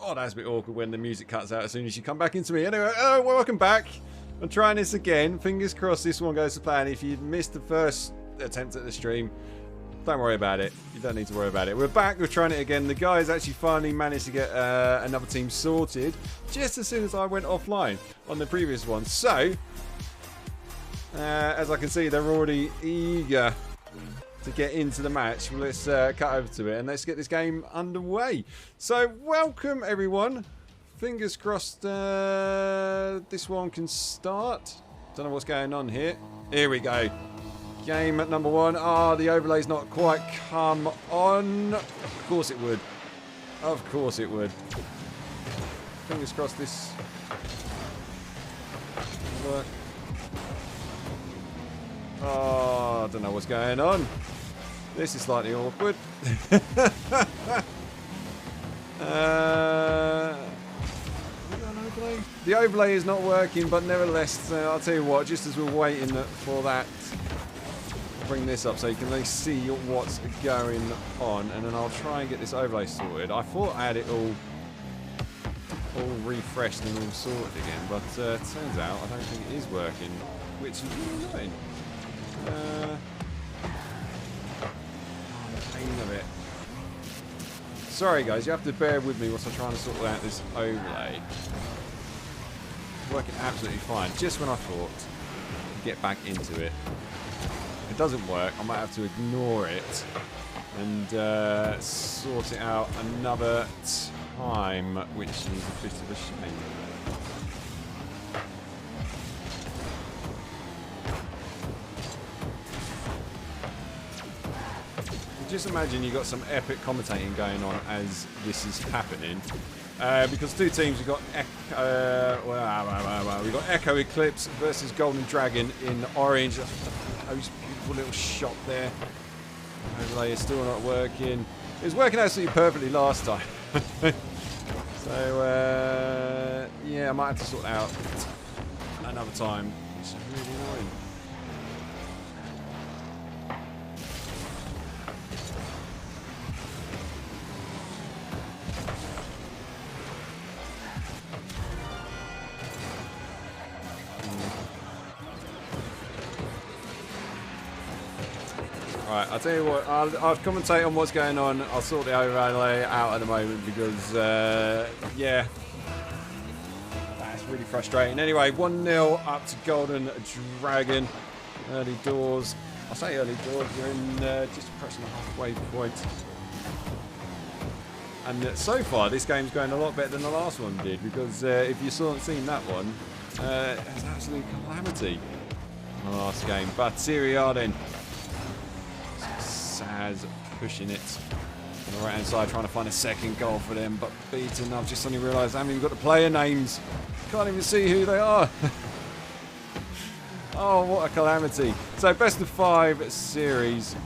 Oh, that's a bit awkward when the music cuts out as soon as you come back into me. Anyway, welcome back. I'm trying this again. Fingers crossed this one goes to plan. If you missed the first attempt at the stream, don't worry about it. You don't need to worry about it. We're back. We're trying it again. The guys actually finally managed to get another team sorted just as soon as I went offline on the previous one. So, as I can see, they're already eager to get into the match. Let's cut over to it and let's get this game underway. So welcome everyone. Fingers crossed this one can start. Don't know what's going on here. Here we go. Game at number 1. Ah, the overlay's not quite come on. Of course it would. Of course it would. Fingers crossed this work. Oh, I don't know what's going on. This is slightly awkward. The overlay is not working, but nevertheless, I'll tell you what, just as we're waiting for that, I'll bring this up so you can at least see what's going on, and then I'll try and get this overlay sorted. I thought I had it all refreshed and all sorted again, but turns out I don't think it is working, which is annoying. Pain of it. Sorry guys, you have to bear with me whilst I'm trying to sort out this overlay. It's working absolutely fine, just when I thought I'd get back into it. If it doesn't work, I might have to ignore it and sort it out another time, which is a bit of a shame. Just imagine you got some epic commentating going on as this is happening, because two teams we've got we've got Echo Eclipse versus GoldenDragon in orange. Those beautiful little shot there. Overlay is still not working. It was working absolutely perfectly last time. So yeah, I might have to sort it out another time. It's really annoying. Right, I'll tell you what, I'll commentate on what's going on. I'll sort the overlay out at the moment because, yeah, that's really frustrating. Anyway, 1-0 up to GoldenDragon. Early doors. I say early doors, you're in just approaching the halfway point. And so far, this game's going a lot better than the last one did because if you seen that one, it was absolute calamity in the last game. But here we are then. Saz pushing it on the right hand side, trying to find a second goal for them, but beaten. I've just suddenly realised I haven't even got the player names. Can't even see who they are. Oh, what a calamity. So best of 5 series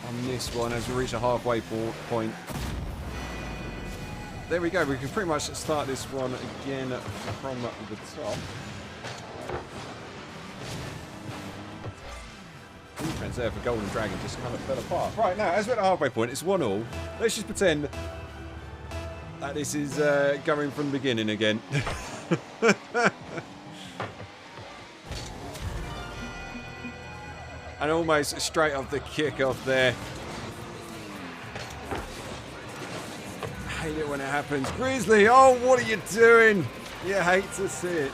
on this one as we reach a halfway point. There we go, we can pretty much start this one again from the top. Defense there for GoldenDragon just kind of fell apart. Right, now, as we're at the halfway point, it's 1-1. Let's just pretend that this is going from the beginning again. And almost straight off the kick-off there. I hate it when it happens. Grizzly, oh, what are you doing? You hate to see it.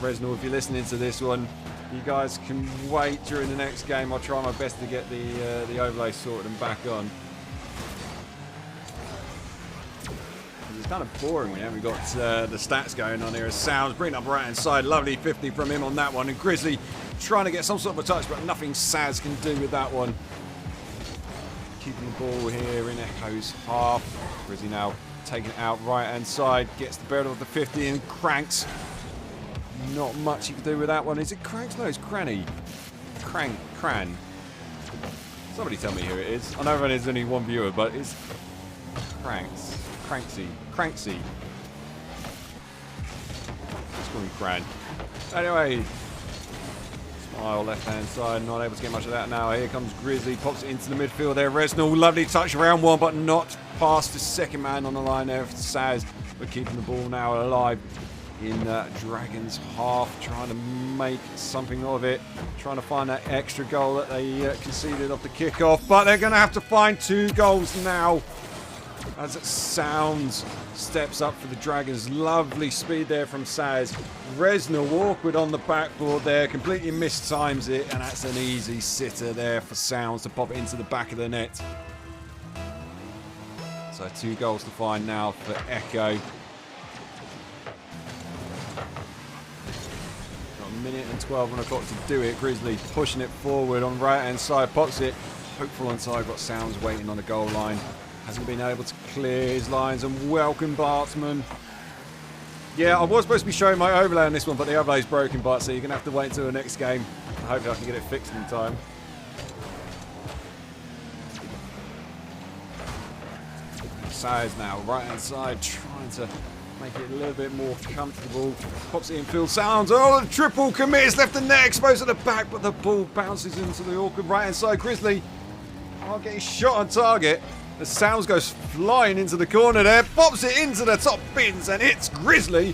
Resnal, if you're listening to this one, you guys can wait during the next game. I'll try my best to get the overlay sorted and back on. It's kind of boring when you haven't got the stats going on here. As Sounds bring up right hand side, lovely 50 from him on that one, and Grizzly trying to get some sort of a touch, but nothing Saz can do with that one. Keeping the ball here in Echo's half. Grizzly now taking it out right hand side, gets the barrel of the 50 and cranks. Not much you can do with that one. Is it Cranks? No, it's Cranny. Cran. Somebody tell me who it is. I know there's only one viewer, but it's Cranks. Cranksy. Cranksy. Let's call him Cran. Anyway. Smile left-hand side. Not able to get much of that now. Here comes Grizzly. Pops it into the midfield there. Resnal. Lovely touch around one, but not past the second man on the line there for Saz. But keeping the ball now alive in Dragon's half. Trying to make something of it. Trying to find that extra goal that they conceded off the kickoff. But they're going to have to find 2 goals now. As it sounds, steps up for the Dragons. Lovely speed there from Saz. Resnal awkward on the backboard there. Completely mistimes it. And that's an easy sitter there for Sounds to pop it into the back of the net. So 2 goals to find now for Echo. Got a minute and 12 on the clock to do it. Grizzly pushing it forward on right hand side. Pops it. Hopeful onside. Got Sounds waiting on the goal line. Hasn't been able to clear his lines, and welcome Bartman. Yeah, I was supposed to be showing my overlay on this one, but the overlay's broken, Bart, so you're going to have to wait until the next game. Hopefully I can get it fixed in time. Saz now, right hand side, trying to make it a little bit more comfortable. Pops it in field. Sounds. Oh, the triple commits, left the net exposed at the back, but the ball bounces into the awkward right hand side. Grizzly getting shot on target. The Sounds goes flying into the corner there, pops it into the top bins, and it's Grizzly.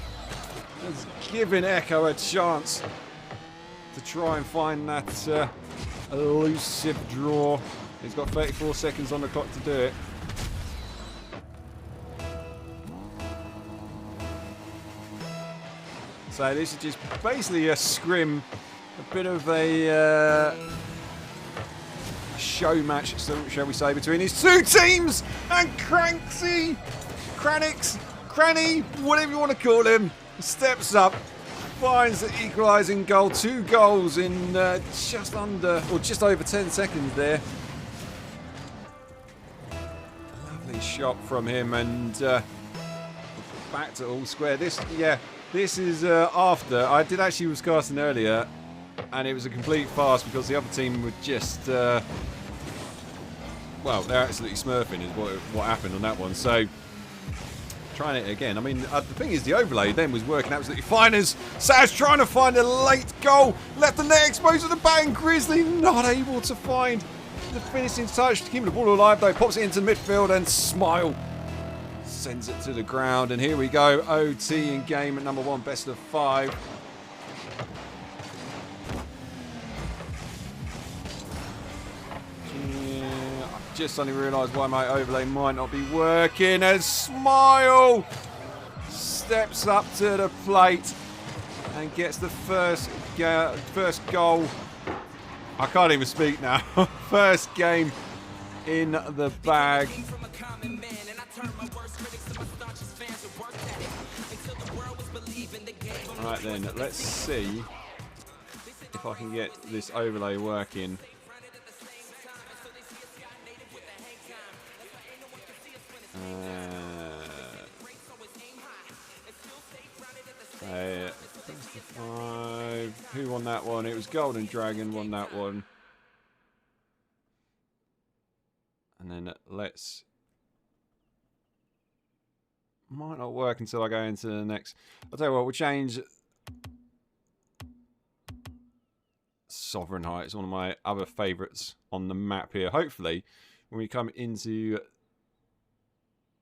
It's giving Echo a chance to try and find that elusive draw. He's got 34 seconds on the clock to do it. So this is just basically a scrim, a bit of a show match, so shall we say, between these 2 teams. And Cranksy, Cranny, whatever you want to call him, steps up, finds the equalising goal. 2 goals in just under, or just over 10 seconds there. Lovely shot from him, and back to all square. This is after. I did actually was casting earlier, and it was a complete farce because the other team were just well, they're absolutely smurfing is what happened on that one. So trying it again. I mean, the thing is, the overlay then was working absolutely fine as Saz trying to find a late goal. Left the net exposed to the back, and Grizzly not able to find the finishing touch to keep the ball alive though. Pops it into midfield, and Smile sends it to the ground. And here we go, OT in game at number 1, best of 5. Just suddenly realised why my overlay might not be working, as Smile steps up to the plate and gets the first goal. I can't even speak now. First game in the bag. Alright then, let's see if I can get this overlay working. Who won that one? It was GoldenDragon won that one. And then let's... Might not work until I go into the next... I'll tell you what, we'll change... Sovereign Heights, one of my other favourites on the map here. Hopefully, when we come into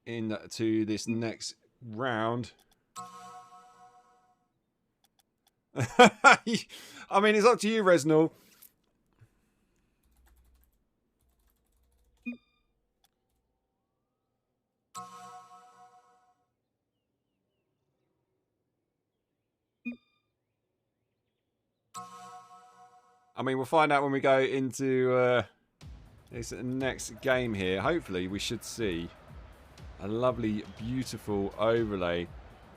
this next round... I mean, it's up to you, Resnal. I mean, we'll find out when we go into this next game here. Hopefully, we should see a lovely, beautiful overlay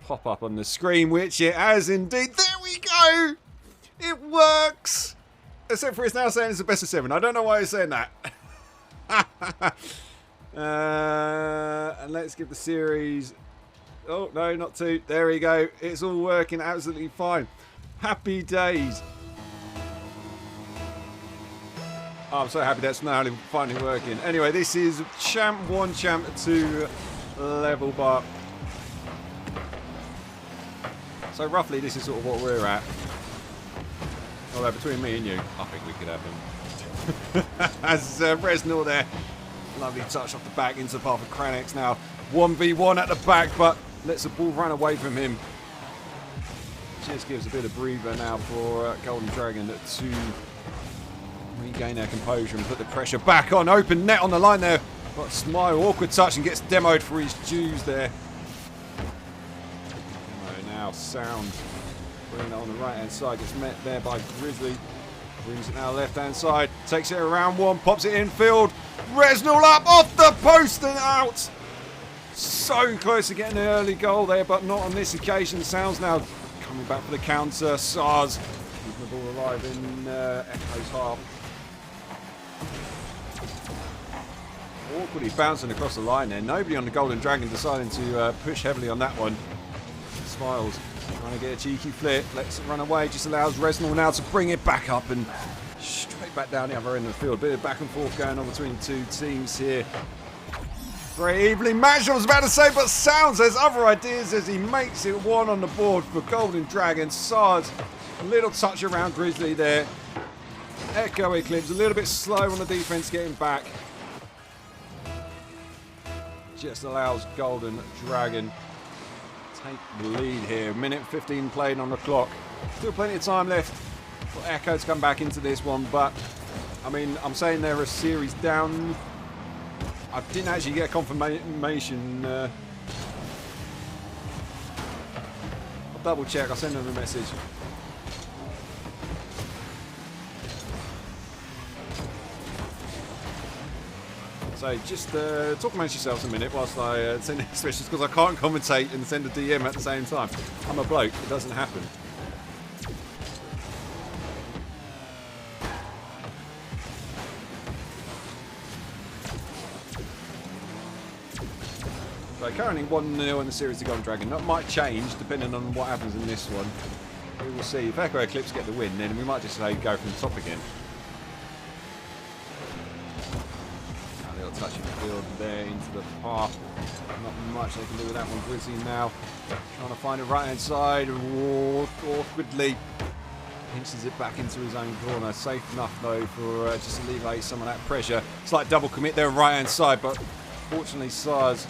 pop up on the screen, which it has indeed. There we go! It works! Except for it's now saying it's the best of 7. I don't know why it's saying that. And let's give the series... Oh, no, not 2. There we go. It's all working absolutely fine. Happy days. Oh, I'm so happy that's now finally working. Anyway, this is Champ 1, Champ 2 level, but... So roughly this is sort of what we're at. Although between me and you, I think we could have him. As Resnor there. Lovely touch off the back into the path of Kranex now. 1v1 at the back, but lets the ball run away from him. Just gives a bit of breather now for GoldenDragon to regain their composure and put the pressure back on. Open net on the line there. But Smile, awkward touch and gets demoed for his dues there. Now Sound bringing it on the right hand side, gets met there by Grizzly. Brings it now left hand side, takes it around one, pops it infield. Resnor up off the post and out. So close to getting an early goal there, but not on this occasion. Sounds now coming back for the counter. Sars keeping the ball alive in Echo's half. Awkwardly bouncing across the line there. Nobody on the GoldenDragon deciding to push heavily on that one. Smiles trying to get a cheeky flip, lets it run away, just allows Resnor now to bring it back up and straight back down the other end of the field. Bit of back and forth going on between the two teams here. Very evenly matched, I was about to say, but Sounds has other ideas as he makes it one on the board for GoldenDragon. Sars, a little touch around Grizzly there. Echo Eclipse, a little bit slow on the defense getting back. Just allows GoldenDragon take the lead here. Minute 15 played on the clock. Still plenty of time left for Echo to come back into this one, but I mean, I'm saying they're a series down. I didn't actually get confirmation. I'll double check. I'll send them a message. So just talk amongst yourselves a minute whilst I send these messages, because I can't commentate and send a DM at the same time. I'm a bloke. It doesn't happen. So currently 1-0 in the series to GoldenDragon. That might change depending on what happens in this one. We will see. If Echo Eclipse get the win, then we might just say go from the top again. Touching the field there into the path. Not much they can do with that one. Grizzly now trying to find it right hand side. Awkwardly pinches it back into his own corner. Safe enough though for just to alleviate some of that pressure. Slight double commit there right hand side, but fortunately Sars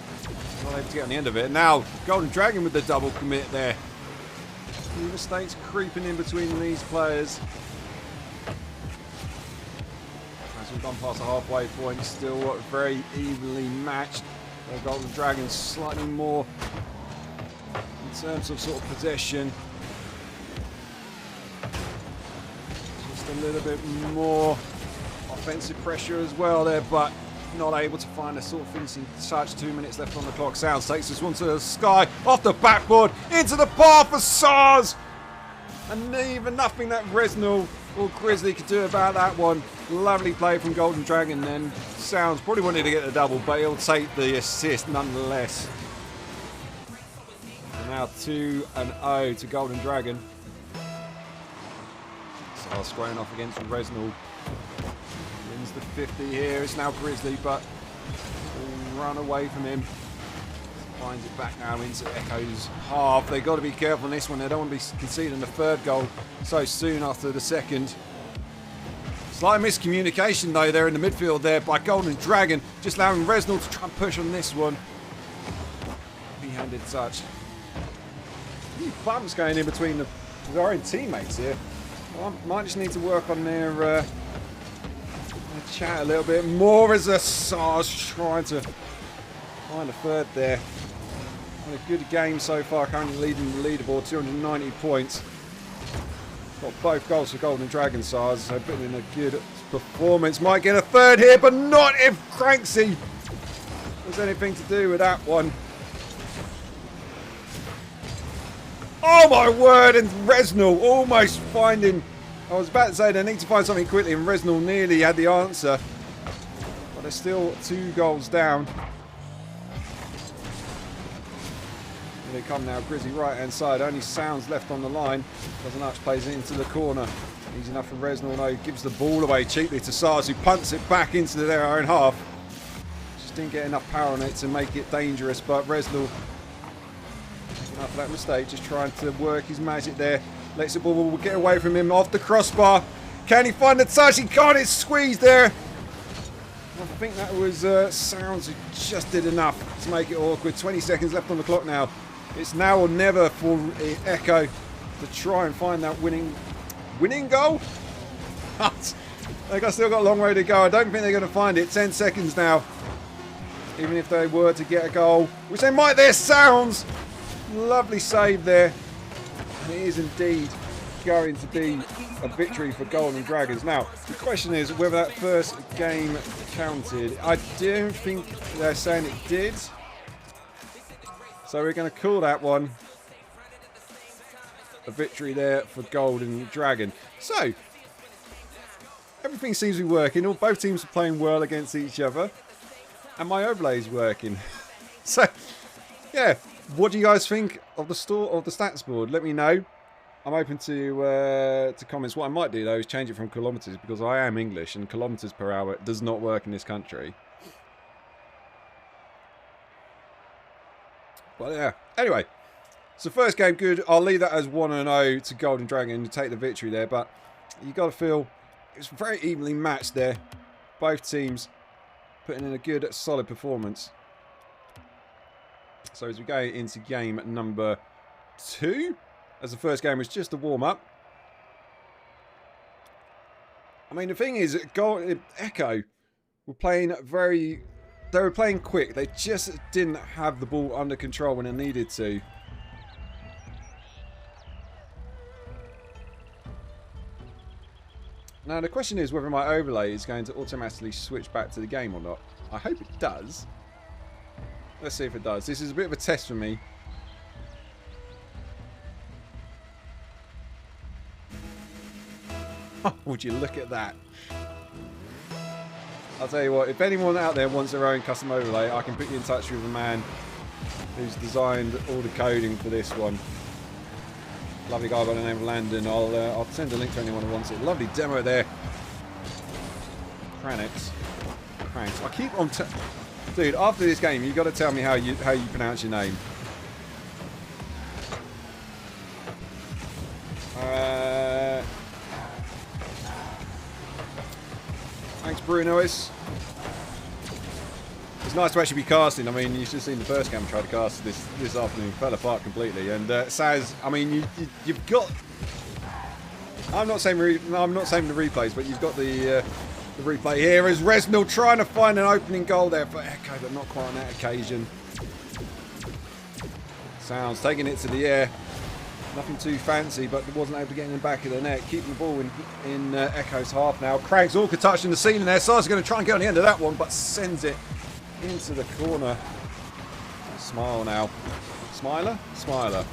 not able to get on the end of it. Now GoldenDragon with the double commit there. A few mistakes creeping in between these players. We've gone past the halfway point, still very evenly matched. GoldenDragon slightly more in terms of sort of possession. Just a little bit more offensive pressure as well there, but not able to find a sort of finishing touch. 2 minutes left on the clock. Sounds takes this one to the sky, off the backboard, into the path for Sars. And even nothing that Resnor or Grizzly could do about that one. Lovely play from GoldenDragon then. Sounds probably wanted to get the double, but he'll take the assist nonetheless. And now 2-0 to GoldenDragon. So squaring off against Resnor. Wins the 50 here. It's now Grizzly, but run away from him. Finds it back now into Echo's half. They've got to be careful on this one. They don't want to be conceding the third goal so soon after the second. Slight miscommunication though there in the midfield there by GoldenDragon, just allowing Resnor to try and push on this one. Heavy-handed touch. Bumps going in between their own teammates here. Well, might just need to work on their chat a little bit more as a Sars trying to find a third there. Had a good game so far, currently leading the leaderboard, 290 points. Got both goals for GoldenDragon. Sars, so putting in a good performance. Might get a third here, but not if Cranksy has anything to do with that one. Oh my word, and Resnor almost finding... I was about to say they need to find something quickly, and Resnor nearly had the answer. But they're still 2 goals down. Here they come now, Grizzly right hand side, only Sounds left on the line. Doesn't Arch plays it into the corner. Easy enough for Resnor, no, gives the ball away cheaply to Sars, who punts it back into their own half. Just didn't get enough power on it to make it dangerous, but Resnal making up for that mistake, just trying to work his magic there. Lets the ball get away from him off the crossbar. Can he find the touch? He can't. It's squeezed there. I think that was Sounds who just did enough to make it awkward. 20 seconds left on the clock now. It's now or never for Echo to try and find that winning goal. They've still got a long way to go. I don't think they're going to find it. 10 seconds now. Even if they were to get a goal, which they might. There, Sounds. Lovely save there. And it is indeed going to be a victory for Golden Dragons. Now, the question is whether that first game counted. I don't think they're saying it did. So we're going to call that one a victory there for Golden Dragon. So, everything seems to be working. Both teams are playing well against each other. And my overlay is working. So, yeah. What do you guys think of the stats board? Let me know. I'm open to comments. What I might do though is change it from kilometres, because I am English and kilometres per hour does not work in this country. But yeah. Anyway, so first game good. I'll leave that as 1-0 to Golden Dragon to take the victory there. But you got to feel it's very evenly matched there. Both teams putting in a good, solid performance. So as we go into game number 2, as the first game was just a warm-up. I mean, the thing is, Echo were playing they were playing quick. They just didn't have the ball under control when they needed to. Now, the question is whether my overlay is going to automatically switch back to the game or not. I hope it does. Let's see if it does. This is a bit of a test for me. Would you look at that? I'll tell you what, if anyone out there wants their own custom overlay, I can put you in touch with a man who's designed all the coding for this one. Lovely guy by the name of Landon. I'll send a link to anyone who wants it. Lovely demo there. Cranks. I keep on... Dude, after this game, you've got to tell me how you pronounce your name. Thanks, Bruno. It's nice to actually be casting. I mean, you've just seen the first game I tried to cast this afternoon. Fell apart completely. And Saz, I mean, you've got... I'm not saying the replays, but you've got the replay here as Resnal trying to find an opening goal there for Echo, but not quite on that occasion. Sounds taking it to the air. Nothing too fancy, but wasn't able to get in the back of the net. Keeping the ball in Echo's half now. Cranks Orca touching the ceiling there. Sars going to try and get on the end of that one, but sends it into the corner. Smile now. Smiler? Smiler.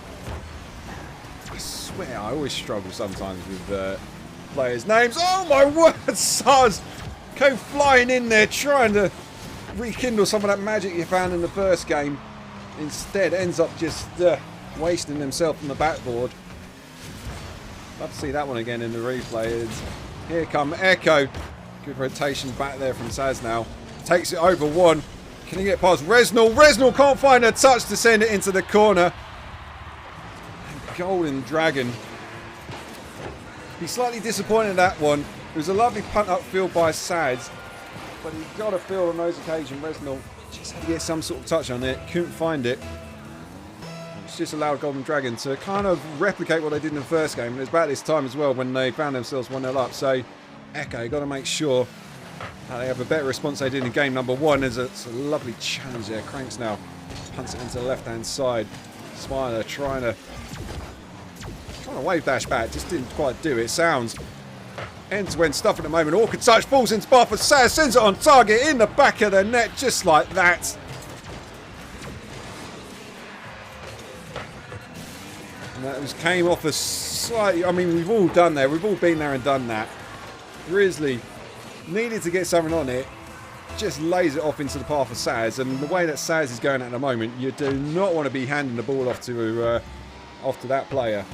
I swear, I always struggle sometimes with players' names. Oh my word, Sars! Go flying in there, trying to rekindle some of that magic you found in the first game. Instead, ends up just wasting himself on the backboard. Love to see that one again in the replay. Here come Echo. Good rotation back there from Saz now. Takes it over one. Can he get past Resnal? Resnal can't find a touch to send it into the corner. And Golden Dragon. Be slightly disappointed in that one. It was a lovely punt upfield by Saz. But you've got to feel on those occasions Resnal just had to get some sort of touch on it. Couldn't find it. It's just allowed Golden Dragon to kind of replicate what they did in the first game. And it was about this time as well when they found themselves 1-0 up. So Echo got to make sure that they have a better response they did in game number 1. It's a lovely challenge there. Cranks now punts it into the left-hand side. Smiler trying to wave dash back. Just didn't quite do it. Sounds end-to-end stuff at the moment. Orchid touch falls into path for Saz. Sends it on target in the back of the net just like that. And that came off a slightly... I mean, we've all done that. We've all been there and done that. Grizzly needed to get something on it. Just lays it off into the path of Saz. And the way that Saz is going at the moment, you do not want to be handing the ball off to that player.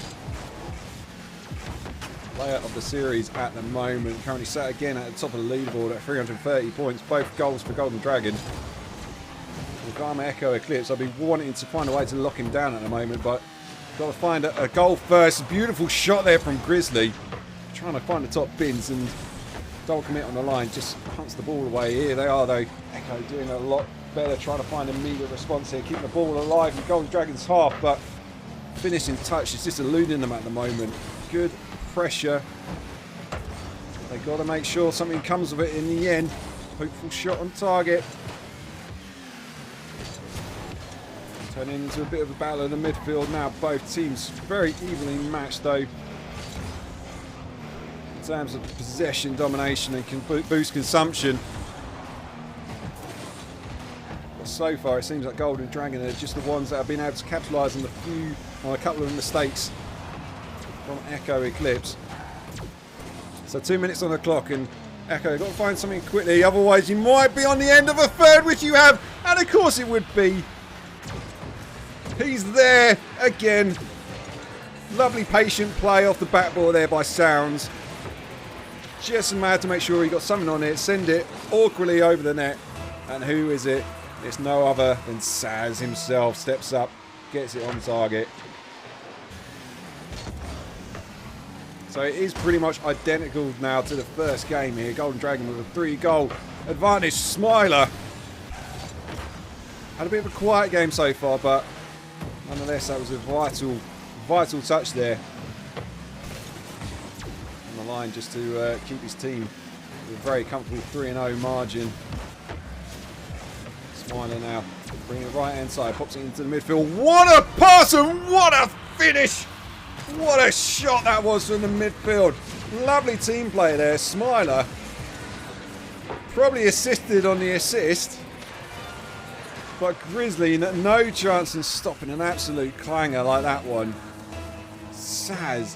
Player of the series at the moment. Currently sat again at the top of the leaderboard at 330 points. Both goals for Golden Dragon. If I'm Echo Eclipse, I'd be wanting to find a way to lock him down at the moment, but got to find a goal first. Beautiful shot there from Grizzly. Trying to find the top bins and double commit on the line. Just punts the ball away. Here they are though. Echo doing a lot better, trying to find an immediate response here, keeping the ball alive in Golden Dragon's half, but finishing touch is just eluding them at the moment. Good pressure. They've got to make sure something comes of it in the end. Hopeful shot on target. Turning into a bit of a battle in the midfield now. Both teams very evenly matched though. In terms of possession, domination, and can boost consumption. But so far it seems like Golden Dragon are just the ones that have been able to capitalise on a couple of mistakes from Echo Eclipse. So 2 minutes on the clock and Echo got to find something quickly, otherwise you might be on the end of a third, which you have, and of course it would be. He's there again. Lovely patient play off the backboard there by Sounds. Just mad to make sure he got something on it, send it awkwardly over the net. And who is it? It's no other than Saz himself. Steps up, gets it on target. So it is pretty much identical now to the first game here. Golden Dragon with a 3-goal advantage. Smiler had a bit of a quiet game so far, but nonetheless that was a vital touch there on the line just to keep his team with a very comfortable 3-0 margin. Smiler now bringing it right hand side, pops it into the midfield. What a pass and what a finish! What a shot that was from the midfield. Lovely team play there. Smiler probably assisted on the assist, but Grizzly no chance in stopping an absolute clanger like that one. Saz,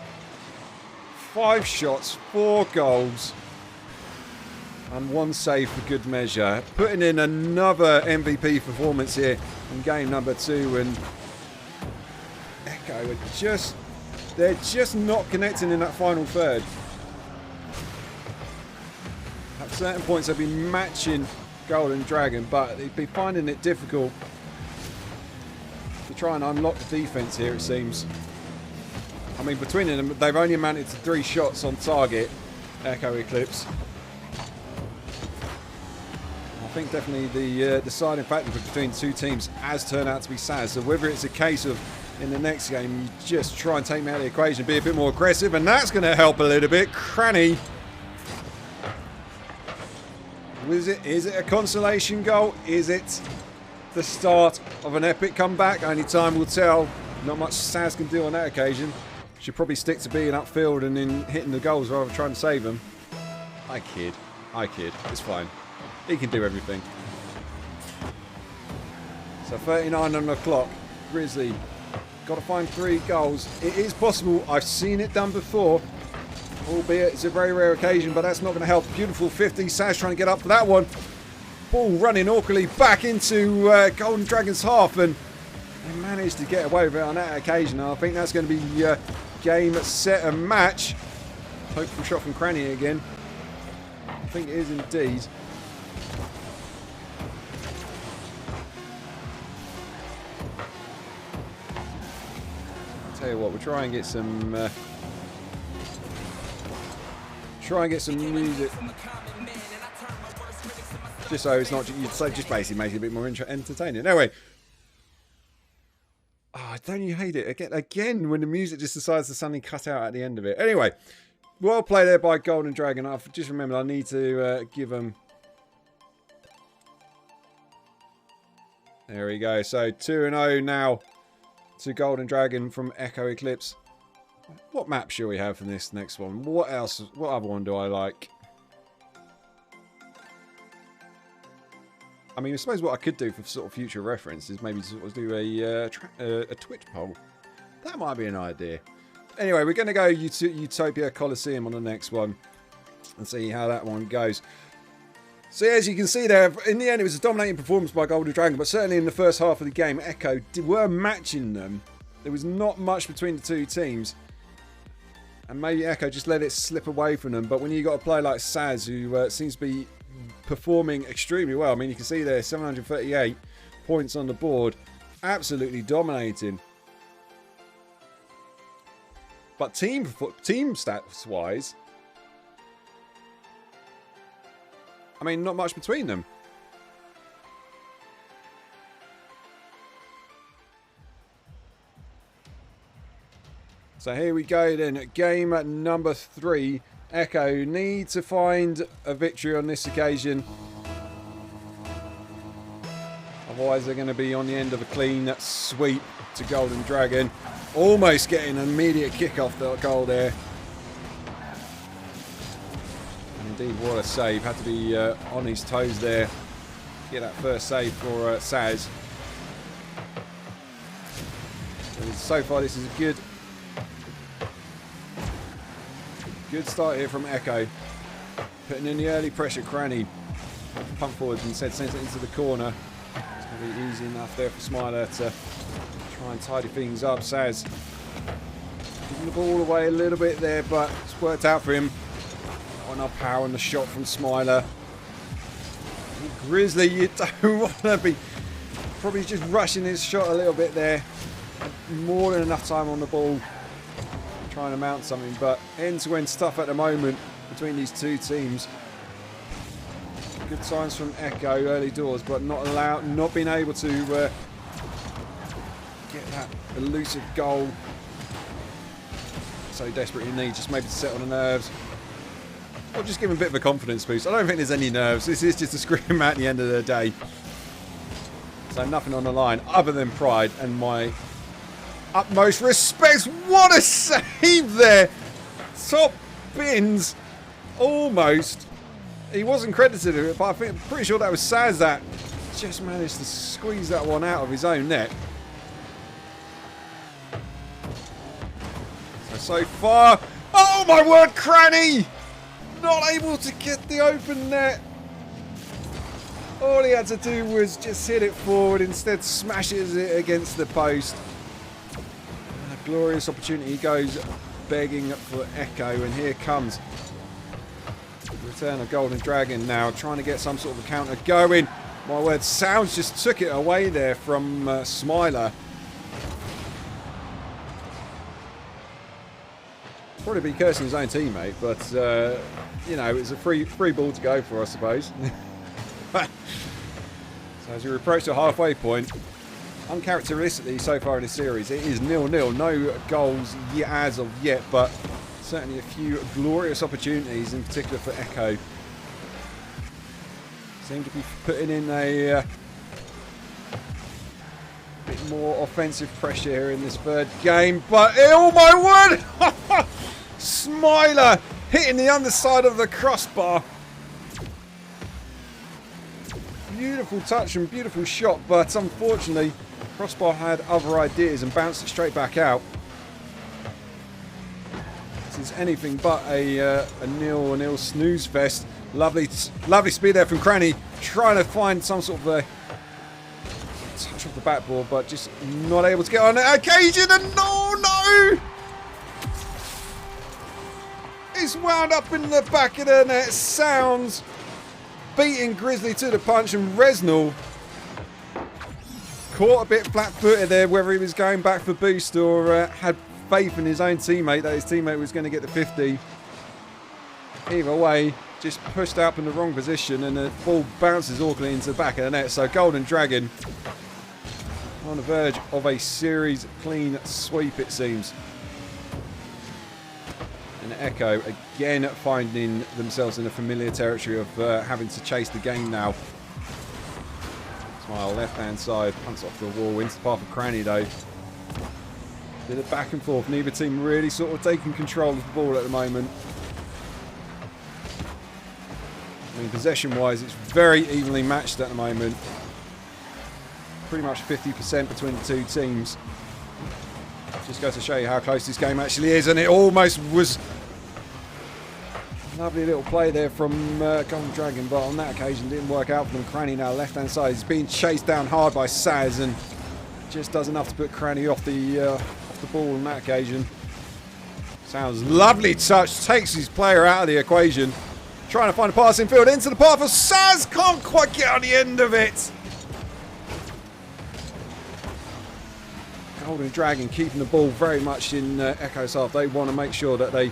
5 shots, 4 goals, and 1 save for good measure. Putting in another MVP performance here in game number 2, and Echo they're just not connecting in that final third. At certain points they've been matching Golden Dragon, but they've been finding it difficult to try and unlock the defence here, it seems. I mean, between them, they've only amounted to 3 shots on target, Echo Eclipse. I think definitely the deciding factor between the two teams has turned out to be Saz. So whether it's a case of in the next game, you just try and take me out of the equation, be a bit more aggressive, and that's going to help a little bit. Cranny. Is it a consolation goal? Is it the start of an epic comeback? Only time will tell. Not much Saz can do on that occasion. Should probably stick to being upfield and in hitting the goals rather than trying to save them. I kid. It's fine. He can do everything. So 39 on the clock. Grizzly got to find 3 goals. It is possible. I've seen it done before. Albeit it's a very rare occasion, but that's not going to help. Beautiful 50. Saz trying to get up for that one. Ball running awkwardly back into Golden Dragon's half, and they managed to get away with it on that occasion. I think that's going to be game, set, and match. Hopeful shot from Cranny again. I think it is indeed. I'll tell you what, we'll try and get some music, just so it's not just basically make it a bit more entertaining. Anyway, don't you hate it again when the music just decides to suddenly cut out at the end of it? Anyway, well played there by Golden Dragon. I've just remembered I need to give them. There we go. So 2-0 now to Golden Dragon from Echo Eclipse. What map shall we have for this next one? What else? What other one do I like? I mean, I suppose what I could do for sort of future reference is maybe sort of do a Twitch poll. That might be an idea. Anyway, we're going to go Utopia Coliseum on the next one and see how that one goes. So as you can see there, in the end it was a dominating performance by Golden Dragon, but certainly in the first half of the game, Echo were matching them. There was not much between the two teams. And maybe Echo just let it slip away from them. But when you got a player like Saz, who seems to be performing extremely well. I mean, you can see there, 738 points on the board. Absolutely dominating. But team stats wise, I mean, not much between them. So here we go then. Game number 3. Echo need to find a victory on this occasion. Otherwise they're going to be on the end of a clean sweep to GoldenDragon. Almost getting an immediate kick off the goal there. And indeed, what a save. Had to be on his toes there to get that first save for Saz. So far this is a good start here from Echo. Putting in the early pressure. Cranny pump forwards and sends it into the corner. It's going to be easy enough there for Smiler to try and tidy things up. Saz giving the ball away a little bit there, but it's worked out for him. Not enough power on the shot from Smiler. Grizzly, you don't want to be probably just rushing his shot a little bit there. More than enough time on the ball trying to mount something, but end-to-end stuff at the moment between these two teams. Good signs from Echo early doors, but not being able to get that elusive goal so desperately need, just maybe to settle the nerves or just give him a bit of a confidence boost. I don't think there's any nerves. This is just a scream match at the end of the day, so nothing on the line other than pride and my utmost respect. What a save there! Top bins, almost. He wasn't credited with it, but I'm pretty sure that was Saz that just managed to squeeze that one out of his own net. So far, oh my word, Cranny! Not able to get the open net. All he had to do was just hit it forward, instead smashes it against the post. And a glorious opportunity goes begging for Echo, and here comes return of GoldenDragon now, trying to get some sort of a counter going. My word, Sounds just took it away there from Smiler. Probably be cursing his own teammate, but you know, it's a free ball to go for, I suppose. So as we approach the halfway point, uncharacteristically so far in the series, it is 0-0. No goals as of yet, but certainly a few glorious opportunities, in particular for Echo. Seem to be putting in a bit more offensive pressure here in this third game, but oh my word! Smiler hitting the underside of the crossbar. Beautiful touch and beautiful shot, but unfortunately crossbar had other ideas and bounced it straight back out. This is anything but a 0-0 snooze fest. Lovely speed there from Cranny, trying to find some sort of a touch off the backboard, but just not able to get on that occasion. And no! It's wound up in the back of the net. Sounds beating Grizzly to the punch, and Resnall caught a bit flat-footed there, whether he was going back for boost or had faith in his own teammate that his teammate was going to get the 50. Either way, just pushed up in the wrong position, and the ball bounces awkwardly into the back of the net. So GoldenDragon on the verge of a series clean sweep, it seems. And Echo again finding themselves in a familiar territory of having to chase the game now. Smile left hand side, punts off the wall, into the path of Cranny though. Bit of back and forth, neither team really sort of taking control of the ball at the moment. I mean, possession wise it's very evenly matched at the moment. Pretty much 50% between the two teams. Just goes to show you how close this game actually is, and it almost was. Lovely little play there from GoldenDragon, but on that occasion didn't work out for them. Cranny now left hand side. He's being chased down hard by Saz and just does enough to put Cranny off the ball on that occasion. Sounds lovely touch, takes his player out of the equation. Trying to find a passing field into the path of Saz, can't quite get on the end of it. GoldenDragon keeping the ball very much in Echo's half. They want to make sure that they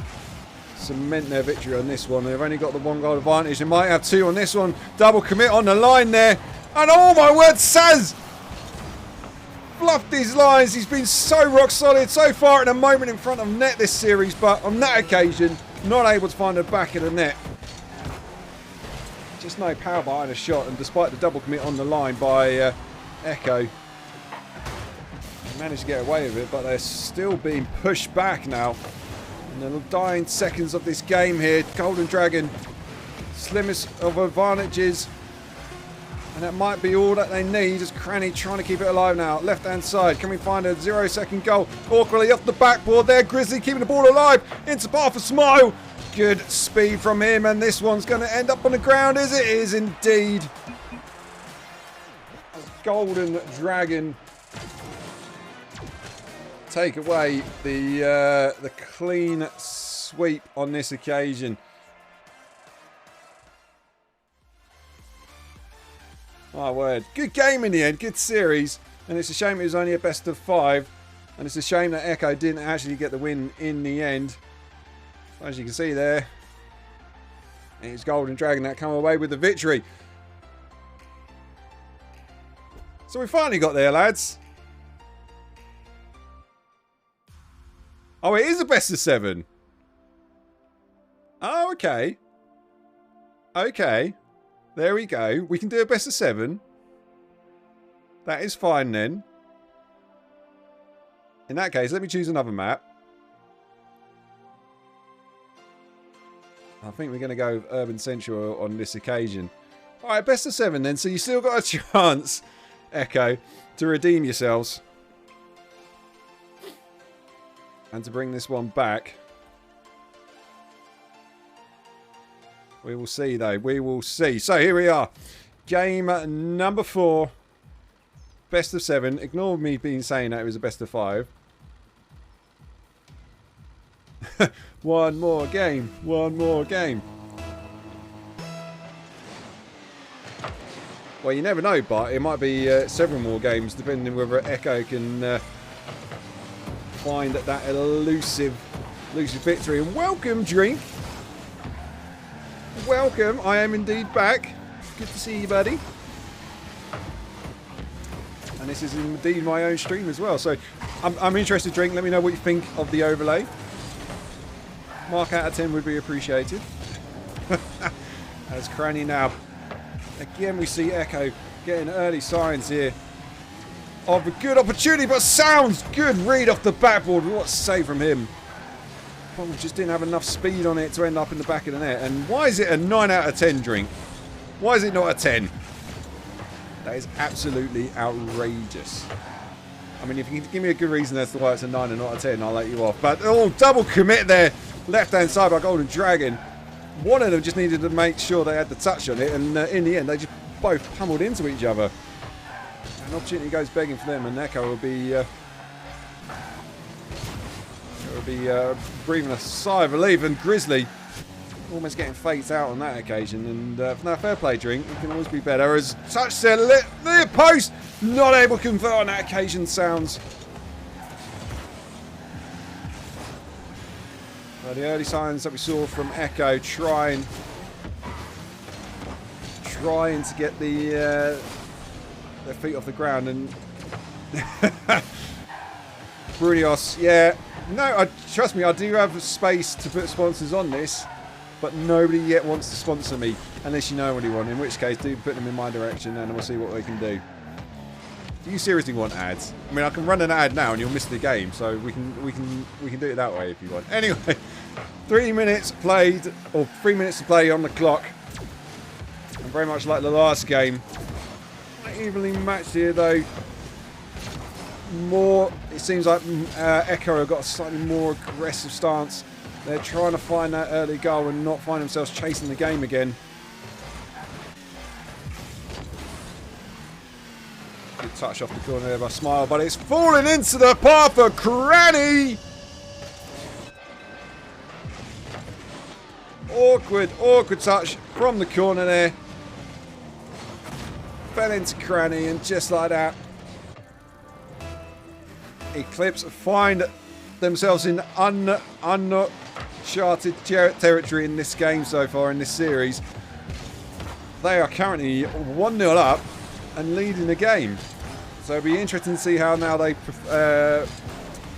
cement their victory on this one. They've only got the 1 goal advantage. They might have 2 on this one. Double commit on the line there. And oh my word, Saz fluffed his lines. He's been so rock solid so far at a moment in front of net this series, but on that occasion, not able to find the back of the net. Just no power behind a shot, and despite the double commit on the line by Echo, they managed to get away with it, but they're still being pushed back now. In the dying seconds of this game here, GoldenDragon, slimmest of advantages. And that might be all that they need as Cranny trying to keep it alive now. Left hand side, can we find a 0-second goal? Awkwardly off the backboard there, Grizzly keeping the ball alive into path for Smile. Good speed from him, and this one's going to end up on the ground, is it? It is indeed. As GoldenDragon take away the clean sweep on this occasion. My word. Good game in the end. Good series. And it's a shame it was only a best of 5. And it's a shame that Echo didn't actually get the win in the end. As you can see there, it's GoldenDragon that come away with the victory. So we finally got there, lads. Oh, it is a best of 7. Oh, okay. Okay. There we go. We can do a best of 7. That is fine then. In that case, let me choose another map. I think we're going to go with Urban Central on this occasion. Alright, best of 7 then. So you still got a chance, Echo, to redeem yourselves. And to bring this one back. We will see though. We will see. So here we are. Game number 4. Best of 7. Ignore me being saying that it was a best of 5. One more game. One more game. Well, you never know, but it might be several more games, depending whether Echo can find that elusive victory. And welcome, Drink. Welcome. I am indeed back. Good to see you, buddy. And this is indeed my own stream as well. So I'm interested, Drink. Let me know what you think of the overlay. Mark out of 10 would be appreciated. As Cranny now. Again, we see Echo getting early signs here of a good opportunity, but sounds good read off the backboard. What a save from him. Probably just didn't have enough speed on it to end up in the back of the net. And why is it a 9 out of 10, Drink? Why is it not a 10? That is absolutely outrageous. I mean, if you can give me a good reason as to why it's a 9 and not a 10, I'll let you off. But, oh, double commit there. Left-hand side by GoldenDragon. One of them just needed to make sure they had the touch on it. And in the end, they just both pummeled into each other. An opportunity goes begging for them. And Echo will be... breathing a sigh of relief, and Grizzly almost getting faked out on that occasion. And no, fair play, Drink. You can always be better. As touch there, near post, not able to convert on that occasion. Sounds. Well, the early signs that we saw from Echo trying to get their feet off the ground, and Brunios, yeah. No, trust me, I do have space to put sponsors on this, but nobody yet wants to sponsor me, unless you know anyone, in which case do put them in my direction and we'll see what we can do. Do you seriously want ads? I mean, I can run an ad now and you'll miss the game, so we can do it that way if you want. Anyway, 3 minutes played, or 3 minutes to play on the clock. And very much like the last game, quite evenly matched here though. It seems like Echo have got a slightly more aggressive stance. They're trying to find that early goal and not find themselves chasing the game again. Good touch off the corner there by Smile, but it's falling into the path for Cranny. Awkward touch from the corner there. Fell into Cranny, and just like that, Eclipse find themselves in uncharted territory in this game so far, in this series. They are currently 1-0 up and leading the game. So it'll be interesting to see how now they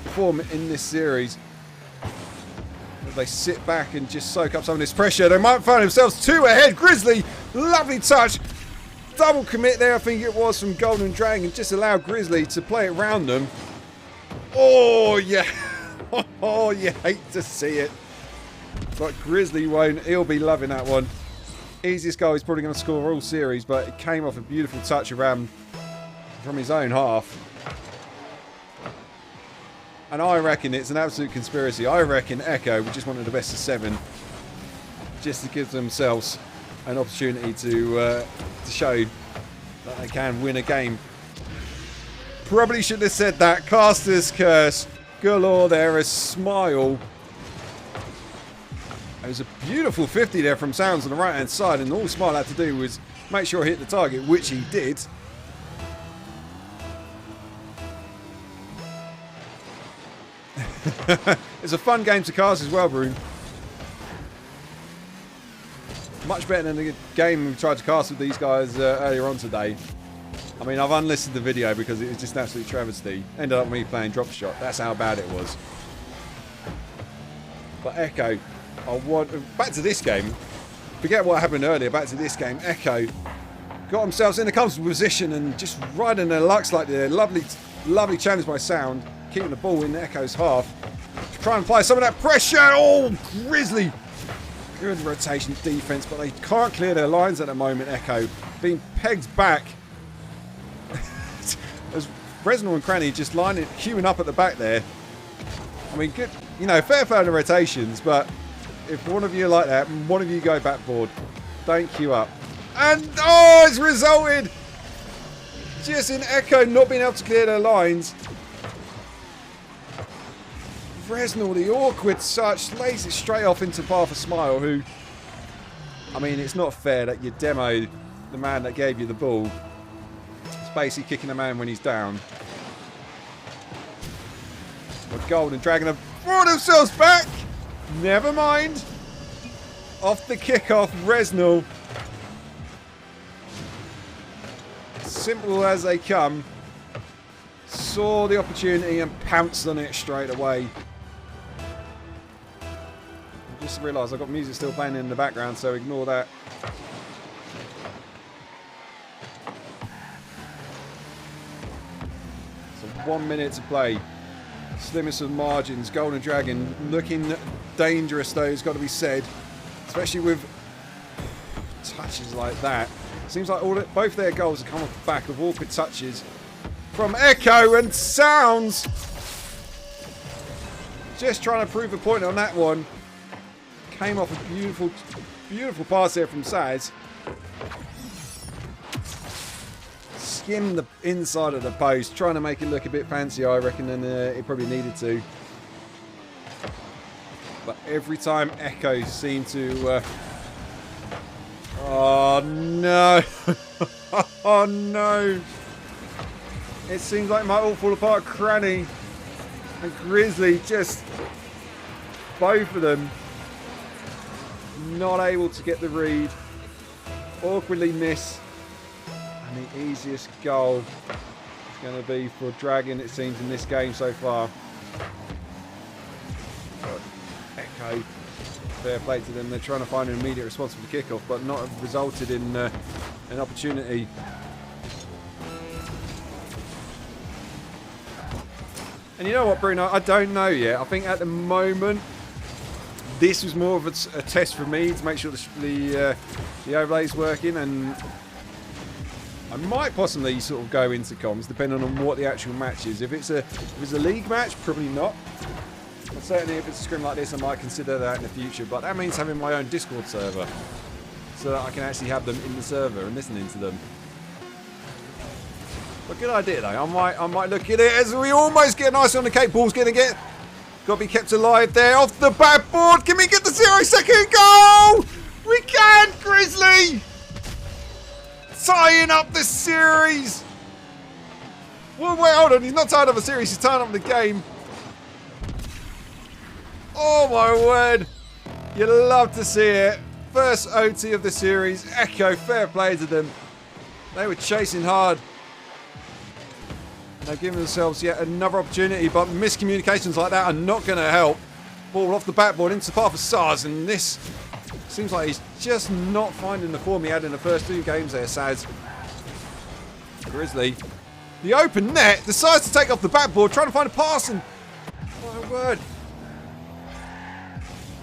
perform in this series. If they sit back and just soak up some of this pressure, they might find themselves 2 ahead. Grizzly, lovely touch. Double commit there, I think it was, from GoldenDragon. Just allow Grizzly to play it round them. Oh, yeah. Oh, you hate to see it. But Grizzly won't. He'll be loving that one. Easiest goal he's probably going to score all series, but it came off a beautiful touch around from his own half. And I reckon it's an absolute conspiracy. I reckon Echo just wanted the best of 7 just to give themselves an opportunity to show that they can win a game. Probably shouldn't have said that. Caster's curse galore there. A smile. It was a beautiful 50 there from Sounds on the right hand side, and all Smile had to do was make sure he hit the target, which he did. It's a fun game to cast as well, Brune. Much better than the game we tried to cast with these guys earlier on today. I mean, I've unlisted the video because it was just an absolute travesty. Ended up me playing drop shot. That's how bad it was. But Echo, back to this game. Forget what happened earlier. Back to this game. Echo got themselves in a comfortable position and just riding their luck slightly there. Lovely, lovely challenge by Sound. Keeping the ball in Echo's half. Try and apply some of that pressure. Oh, Grizzly. Good rotation defense, but they can't clear their lines at the moment, Echo. Being pegged back. As Resnor and Cranny just queuing up at the back there. I mean, good, you know, fair play on the rotations, but if one of you are like that, one of you go backboard. Don't queue up. And, oh, it's resulted just in Echo not being able to clear their lines. Resnor, the awkward touch, lays it straight off into path of Smile, who, I mean, it's not fair that you demoed the man that gave you the ball. It's basically kicking a man when he's down. But GoldenDragon have brought themselves back. Never mind. Off the kickoff, Resnor. Simple as they come. Saw the opportunity and pounced on it straight away. Just realised I've got music still playing in the background, so ignore that. So 1 minute to play. Slimmest of margins. GoldenDragon looking dangerous, though, it's got to be said. Especially with touches like that. Seems like both their goals have come off the back of awkward touches from Echo, and Sounds just trying to prove a point on that one. Came off a beautiful, beautiful pass there from Saz. Skimmed the inside of the post, trying to make it look a bit fancier, I reckon, than it probably needed to. But every time Echo seemed to... oh no! Oh no! It seems like it might all fall apart. Cranny and Grizzly, just both of them not able to get the read. Awkwardly miss. And the easiest goal is going to be for Dragon, it seems, in this game so far. But Echo, fair play to them. They're trying to find an immediate response for the kickoff, but not have resulted in an opportunity. And you know what, Bruno? I don't know yet. I think at the moment, this was more of a test for me to make sure the overlay's working, and I might possibly sort of go into comms depending on what the actual match is. If it's a league match, probably not. But certainly if it's a scrim like this, I might consider that in the future. But that means having my own Discord server so that I can actually have them in the server and listening to them. But good idea though. I might look at it as we almost get nice on the cake. Ball's gonna get. Got to be kept alive there. Off the backboard. Can we get the 0-second goal? We can, Grizzly! Tying up the series. Well, wait, hold on. He's not tied up the series. He's tied up the game. Oh, my word. You'd love to see it. First OT of the series. Echo, fair play to them. They were chasing hard. They're giving themselves yet another opportunity, but miscommunications like that are not going to help. Ball off the backboard into the path of Saz, and this seems like he's just not finding the form he had in the first 2 games there, Saz. Grizzly. The open net decides to take off the backboard, trying to find a pass, and my word.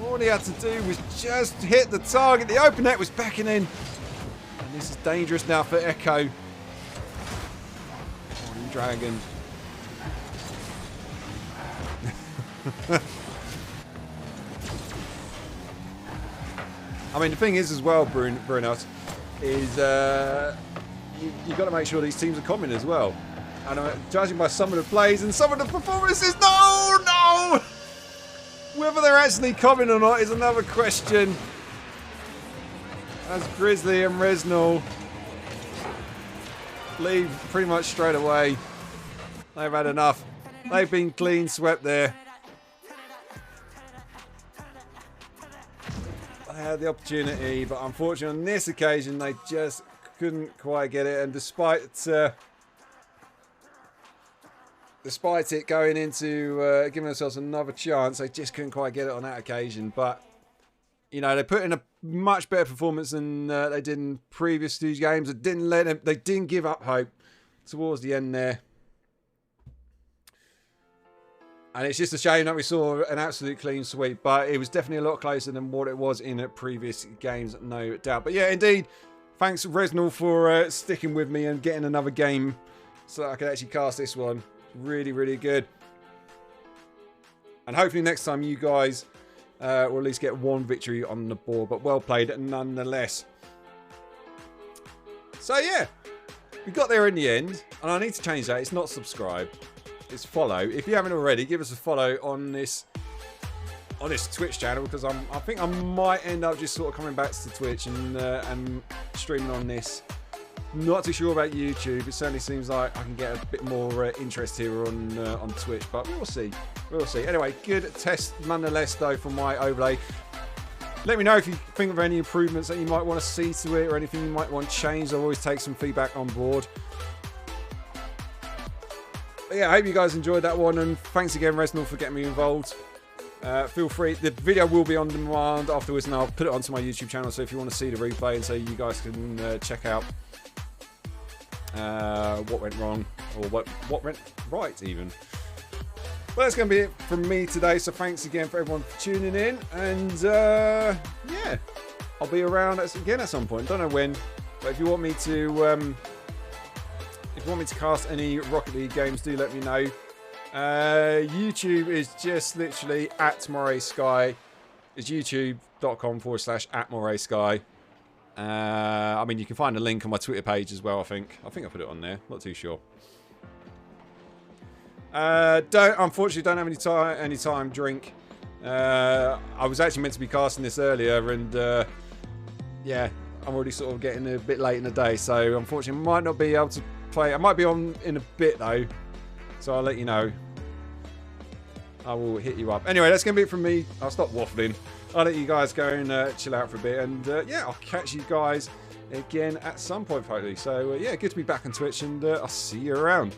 All he had to do was just hit the target. The open net was backing in. And this is dangerous now for Echo. Dragon. I mean, the thing is as well, Brunot, is you've got to make sure these teams are common as well. And judging by some of the plays and some of the performances, no! Whether they're actually common or not is another question. As Grizzly and Resnal leave pretty much straight away. They've had enough. They've been clean swept there. They had the opportunity, but unfortunately on this occasion they just couldn't quite get it. And despite it going into giving themselves another chance, they just couldn't quite get it on that occasion. But you know, they put in a much better performance than they did in previous 2 games. They didn't give up hope towards the end there. And it's just a shame that we saw an absolute clean sweep, but it was definitely a lot closer than what it was in previous games, no doubt. But yeah, indeed, thanks Resnal for sticking with me and getting another game so that I could actually cast this one. Really, really good. And hopefully next time you guys will at least get 1 victory on the board, but well played nonetheless. So yeah, we got there in the end, and I need to change that. It's not subscribe, it's follow. If you haven't already, give us a follow on this Twitch channel, because I think I might end up just sort of coming back to Twitch and streaming on this. Not too sure about YouTube. It certainly seems like I can get a bit more interest here on Twitch, but we'll see. We'll see. Anyway, good test nonetheless, though, from my overlay. Let me know if you think of any improvements that you might want to see to it, or anything you might want changed. I'll always take some feedback on board. But yeah, I hope you guys enjoyed that one, and thanks again, Resnal, for getting me involved. Feel free. The video will be on demand afterwards, and I'll put it onto my YouTube channel. So if you want to see the replay, and so you guys can check out what went wrong, or what went right even. Well, that's going to be it from me today, so thanks again for everyone for tuning in, and yeah, I'll be around again at some point. Don't know when, but if you want me to cast any Rocket League games, do let me know. YouTube is just literally @Moreiskye. It's youtube.com/@Moreiskye. I mean, you can find a link on my Twitter page as well. I think I put it on there. Not too sure. Unfortunately, don't have any time drink. I was actually meant to be casting this earlier, and yeah, I'm already sort of getting a bit late in the day, so unfortunately, I might not be able to play. I might be on in a bit though, so I'll let you know. I will hit you up. Anyway, that's going to be it from me. I'll stop waffling. I'll let you guys go and chill out for a bit, and yeah, I'll catch you guys again at some point, hopefully. So yeah, good to be back on Twitch, and I'll see you around.